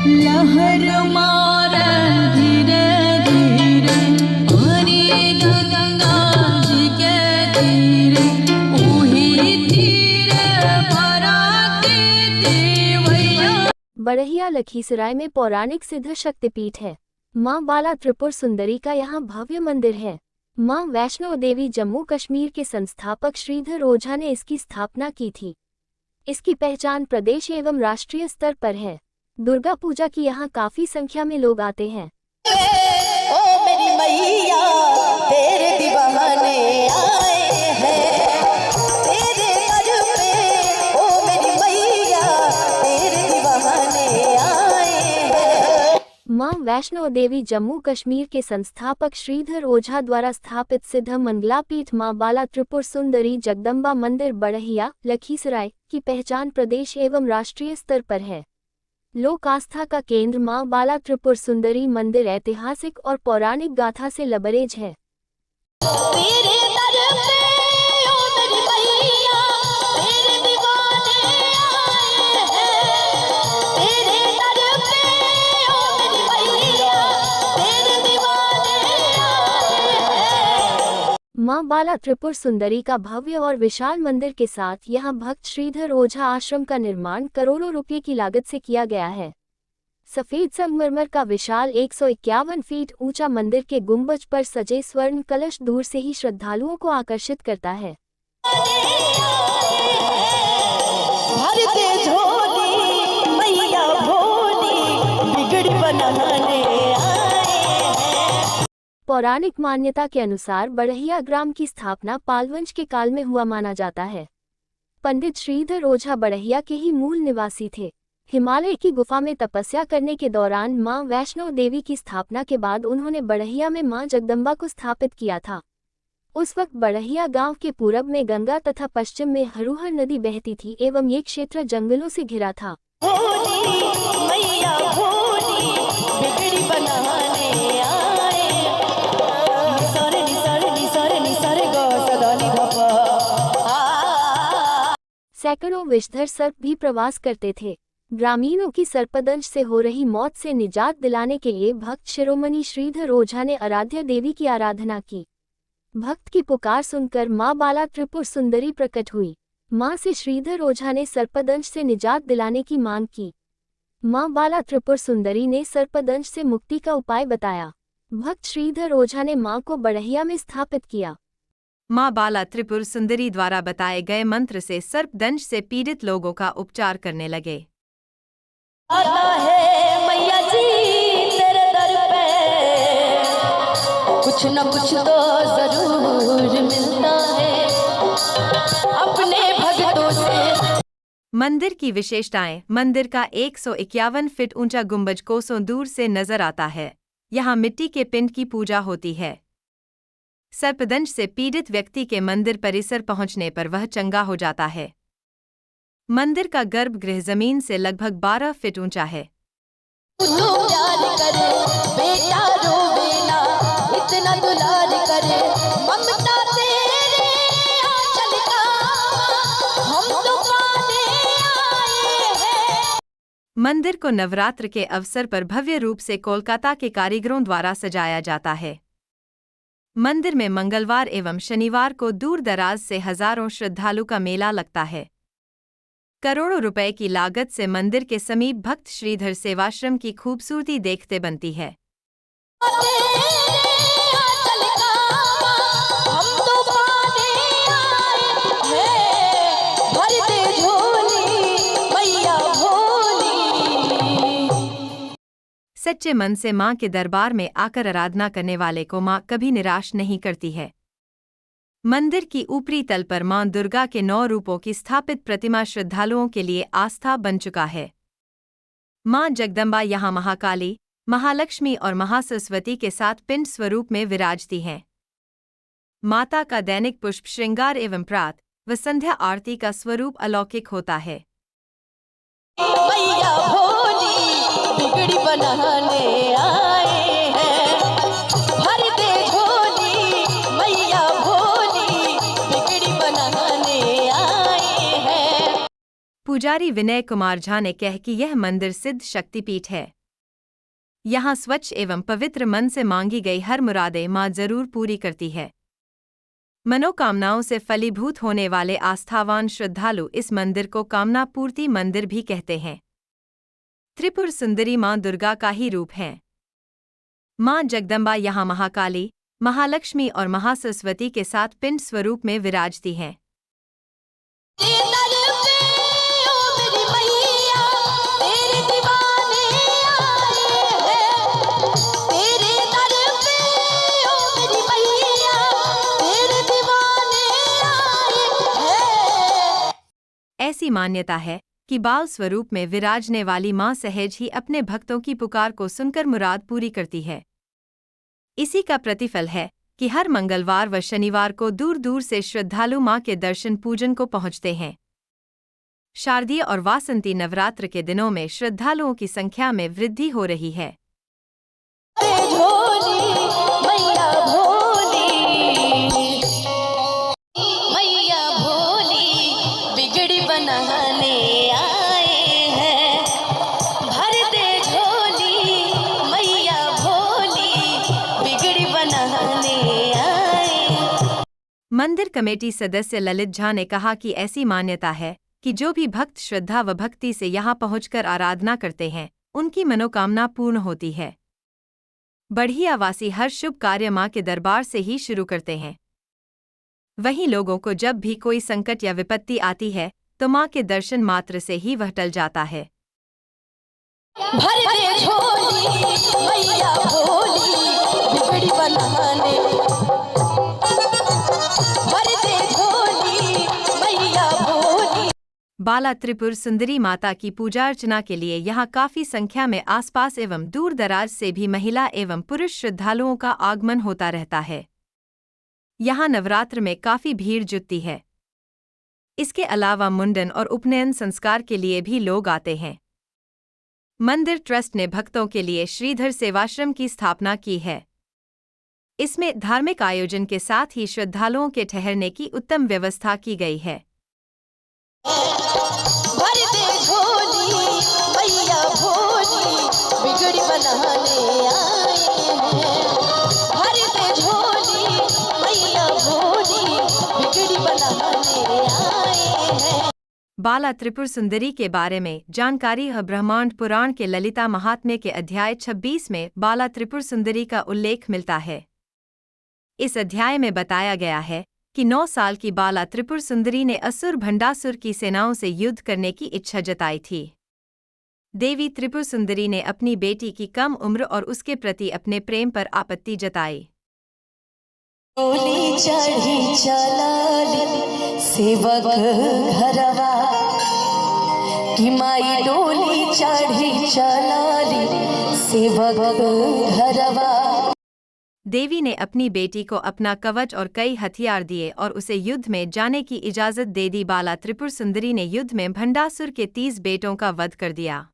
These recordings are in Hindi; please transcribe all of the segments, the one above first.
लहर मारे धीरे धीरे हरी गंगा जी के तीरे उही तीरे भराती देवैया। बड़हिया लखीसराय में पौराणिक सिद्ध शक्तिपीठ है। मां बाला त्रिपुर सुंदरी का यहाँ भव्य मंदिर है। मां वैष्णो देवी जम्मू कश्मीर के संस्थापक श्रीधर ओझा ने इसकी स्थापना की थी। इसकी पहचान प्रदेश एवं राष्ट्रीय स्तर पर है। दुर्गा पूजा की यहाँ काफी संख्या में लोग आते हैं। ओ मेरी मैया तेरे दीवाने आए हैं, तेरे दर पे ओ मेरी मैया तेरे दीवाने आए हैं। मां वैष्णो देवी जम्मू कश्मीर के संस्थापक श्रीधर ओझा द्वारा स्थापित सिद्ध मंगलापीठ मां बाला त्रिपुर सुंदरी जगदम्बा मंदिर बड़हिया लखीसराय की पहचान प्रदेश एवं राष्ट्रीय स्तर पर है। लोक आस्था का केंद्र मां बाला त्रिपुर सुंदरी मंदिर ऐतिहासिक और पौराणिक गाथा से लबरेज है। तेरे दर पे ओ मेरी मैया तेरे दीवाने आए हैं, तेरे दर पे ओ मेरी मैया तेरे दीवाने आए हैं। मां बाला त्रिपुर सुंदरी का भव्य और विशाल मंदिर के साथ यहां भक्त श्रीधर ओझा आश्रम का निर्माण करोड़ों रुपये की लागत से किया गया है। सफेद संगमरमर का विशाल 151 फीट ऊंचा मंदिर के गुंबज पर सजे स्वर्ण कलश दूर से ही श्रद्धालुओं को आकर्षित करता है। भरते झोली मैया भोली बिगड़ी बनाने आए हैं। पौराणिक मान्यता के अनुसार बड़हिया ग्राम की स्थापना पालवंश के काल में हुआ माना जाता है। पंडित श्रीधर ओझा बड़हिया के ही मूल निवासी थे। हिमालय की गुफा में तपस्या करने के दौरान मां वैष्णो देवी की स्थापना के बाद उन्होंने बड़हिया में मां जगदम्बा को स्थापित किया था। उस वक्त बड़हिया गांव के पूरब में गंगा तथा पश्चिम में हरुहर नदी बहती थी एवं ये क्षेत्र जंगलों से घिरा था। भोली मैया भोली बिगड़ी बनाने आए, निसारे निसारे निसारे निसारे गो सदानी धपा। सैकड़ों विषधर सर्प भी प्रवास करते थे। ग्रामीणों की सर्पदंश से हो रही मौत से निजात दिलाने के लिए भक्त शिरोमणि श्रीधर ओझा ने आराध्या देवी की आराधना की। भक्त की पुकार सुनकर मां बाला त्रिपुर सुंदरी प्रकट हुई। मां से श्रीधर ओझा ने सर्पदंश से निजात दिलाने की मांग की। मां बाला त्रिपुर सुंदरी ने सर्पदंश से मुक्ति का उपाय बताया। भक्त श्रीधर ओझा ने मां को बड़हिया में स्थापित किया। मां बाला त्रिपुर सुंदरी द्वारा बताए गए मंत्र से सर्पदंश से पीड़ित लोगों का उपचार करने लगे। आता है मैया जी तेरे दर पे, कुछ न कुछ तो जरूर मिलता है अपने भक्तों से। मंदिर की विशेषताएं। मंदिर का 151 फीट ऊंचा गुंबज कोसों दूर से नजर आता है। यहाँ मिट्टी के पिंड की पूजा होती है। सर्पदंश से पीड़ित व्यक्ति के मंदिर परिसर पहुंचने पर वह चंगा हो जाता है। मंदिर का गर्भगृह जमीन से लगभग 12 फीट ऊंचा है। तू प्यार करे बेटा रोवे ना, इतना दुलार करे ममता तेरे आंचल का हम तो पाने आए हैं। मंदिर को नवरात्र के अवसर पर भव्य रूप से कोलकाता के कारीगरों द्वारा सजाया जाता है। मंदिर में मंगलवार एवं शनिवार को दूर दराज से हजारों श्रद्धालु का मेला लगता है। करोड़ों रुपए की लागत से मंदिर के समीप भक्त श्रीधर सेवाश्रम की खूबसूरती देखते बनती है। सच्चे मन से मां के दरबार में आकर आराधना करने वाले को मां कभी निराश नहीं करती है। मंदिर की ऊपरी तल पर मां दुर्गा के 9 रूपों की स्थापित प्रतिमा श्रद्धालुओं के लिए आस्था बन चुका है। मां जगदम्बा यहाँ महाकाली, महालक्ष्मी और महासरस्वती के साथ पिंड स्वरूप में विराजती हैं। माता का दैनिक पुष्प श्रृंगार एवं प्रात व संध्या आरती का स्वरूप अलौकिक होता है। मैया भोली बिगड़ी बनाने आए हैं, भरते झोली मैया भोली बिगड़ी बनाने आए हैं। पुजारी विनय कुमार झा ने कह कि यह मंदिर सिद्ध शक्तिपीठ है। यहाँ स्वच्छ एवं पवित्र मन से मांगी गई हर मुरादें माँ जरूर पूरी करती है। मनोकामनाओं से फलीभूत होने वाले आस्थावान श्रद्धालु इस मंदिर को कामना पूर्ति मंदिर भी कहते हैं। त्रिपुर सुंदरी माँ दुर्गा का ही रूप है। माँ जगदम्बा यहाँ महाकाली, महालक्ष्मी और महासरस्वती के साथ पिंड स्वरूप में विराजती हैं। ऐसी मान्यता है कि बाल स्वरूप में विराजने वाली मां सहज ही अपने भक्तों की पुकार को सुनकर मुराद पूरी करती है। इसी का प्रतिफल है कि हर मंगलवार व शनिवार को दूर दूर से श्रद्धालु मां के दर्शन पूजन को पहुंचते हैं। शारदीय और वासंती नवरात्र के दिनों में श्रद्धालुओं की संख्या में वृद्धि हो रही है। मंदिर कमेटी सदस्य ललित झा ने कहा कि ऐसी मान्यता है कि जो भी भक्त श्रद्धा व भक्ति से यहाँ पहुंचकर आराधना करते हैं, उनकी मनोकामना पूर्ण होती है। बढ़ियावासी हर शुभ कार्य माँ के दरबार से ही शुरू करते हैं। वहीं लोगों को जब भी कोई संकट या विपत्ति आती है तो माँ के दर्शन मात्र से ही वह टल जाता है। भर दे झोली मैया भोली बिगड़ी बनाने, भर दे झोली मैया भोली। बाला त्रिपुर सुंदरी माता की पूजा अर्चना के लिए यहाँ काफी संख्या में आसपास एवं दूर दराज से भी महिला एवं पुरुष श्रद्धालुओं का आगमन होता रहता है। यहाँ नवरात्र में काफी भीड़ जुटती है। इसके अलावा मुंडन और उपनयन संस्कार के लिए भी लोग आते हैं। मंदिर ट्रस्ट ने भक्तों के लिए श्रीधर सेवाश्रम की स्थापना की है। इसमें धार्मिक आयोजन के साथ ही श्रद्धालुओं के ठहरने की उत्तम व्यवस्था की गई है। भर दे झोली मैया भोली बिगड़ी बनाने आए हैं। भर दे झोली मैया भोली बिगड़ी बनाने आए हैं। बाला त्रिपुर सुंदरी के बारे में जानकारी ब्रह्मांड पुराण के ललिता महात्म्य के अध्याय 26 में बाला त्रिपुर सुंदरी का उल्लेख मिलता है। इस अध्याय में बताया गया है कि 9 साल की बाला त्रिपुर सुंदरी ने असुर भंडासुर की सेनाओं से युद्ध करने की इच्छा जताई थी। देवी त्रिपुर सुंदरी ने अपनी बेटी की कम उम्र और उसके प्रति अपने प्रेम पर आपत्ति जताई। डोली चढ़ी चलाली सेवक घरवा कि माई डोली चढ़ी चलाली सेवक घरवा। देवी ने अपनी बेटी को अपना कवच और कई हथियार दिए और उसे युद्ध में जाने की इजाजत दे दी। बाला त्रिपुर सुंदरी ने युद्ध में भंडासुर के 30 बेटों का वध कर दिया।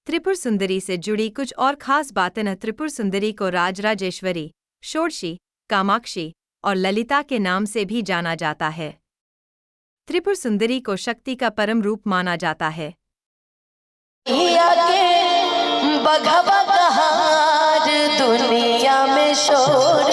त्रिपुर सुंदरी से जुड़ी कुछ और खास बातें। त्रिपुर सुंदरी को राजराजेश्वरी, षोडशी, कामाक्षी और ललिता के नाम से भी जाना जाता है। त्रिपुर सुंदरी को शक्ति का परम रूप माना जाता है। दुनिया में शोर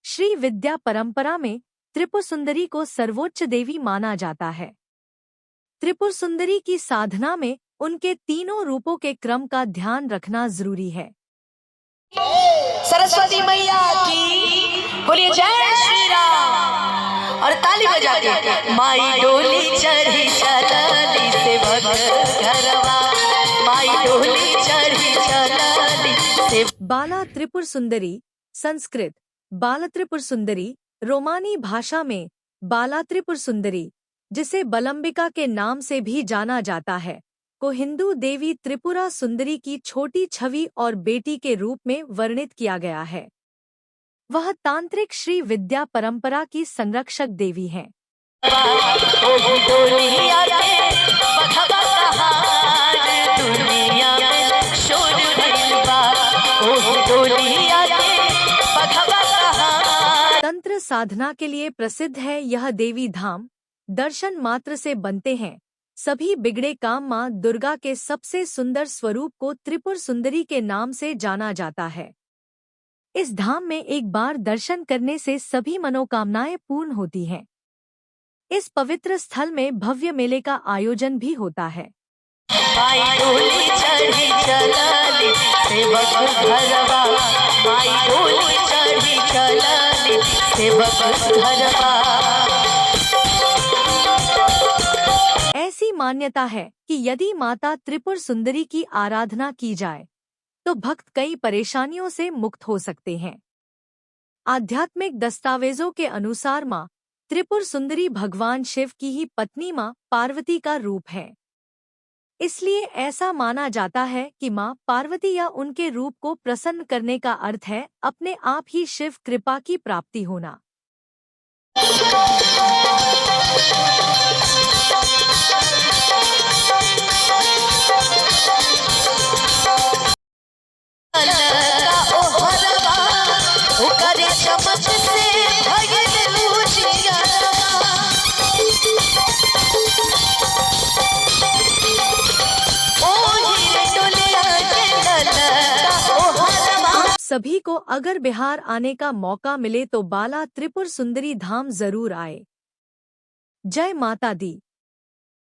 श्री विद्या परंपरा में त्रिपुर सुंदरी को सर्वोच्च देवी माना जाता है। त्रिपुर सुंदरी की साधना में उनके तीनों रूपों के क्रम का ध्यान रखना जरूरी है। सरस्वती मैया की बोलिए जय श्री राम और ताली बजाते माई डोली चढ़ी चलाली सेवक घरवा, माई डोली चढ़ी चलाली से। बाला त्रिपुर सुंदरी संस्कृत बाला त्रिपुर सुंदरी, रोमानी भाषा में बाला त्रिपुर सुंदरी, जिसे बलंबिका के नाम से भी जाना जाता है, को हिंदू देवी त्रिपुरा सुंदरी की छोटी छवि और बेटी के रूप में वर्णित किया गया है। वह तांत्रिक श्री विद्या परंपरा की संरक्षक देवी हैं। तंत्र साधना के लिए प्रसिद्ध है यह देवी धाम। दर्शन मात्र से बनते हैं। सभी बिगड़े काम माँ दुर्गा के सबसे सुंदर स्वरूप को त्रिपुर सुंदरी के नाम से जाना जाता है। इस धाम में एक बार दर्शन करने से सभी मनोकामनाएं पूर्ण होती हैं। इस पवित्र स्थल में भव्य मेले का आयोजन भी होता है। माई डोली चढ़ी चलली सेवक घरवा, माई डोली चढ़ी चलली सेवक घरवा। ऐसी मान्यता है कि यदि माता त्रिपुर सुंदरी की आराधना की जाए तो भक्त कई परेशानियों से मुक्त हो सकते हैं। आध्यात्मिक दस्तावेजों के अनुसार माँ त्रिपुर सुंदरी भगवान शिव की ही पत्नी माँ पार्वती का रूप है। इसलिए ऐसा माना जाता है कि माँ पार्वती या उनके रूप को प्रसन्न करने का अर्थ है अपने आप ही शिव कृपा की प्राप्ति होना। सभी को अगर बिहार आने का मौका मिले तो बाला त्रिपुर सुंदरी धाम जरूर आए। जय माता दी।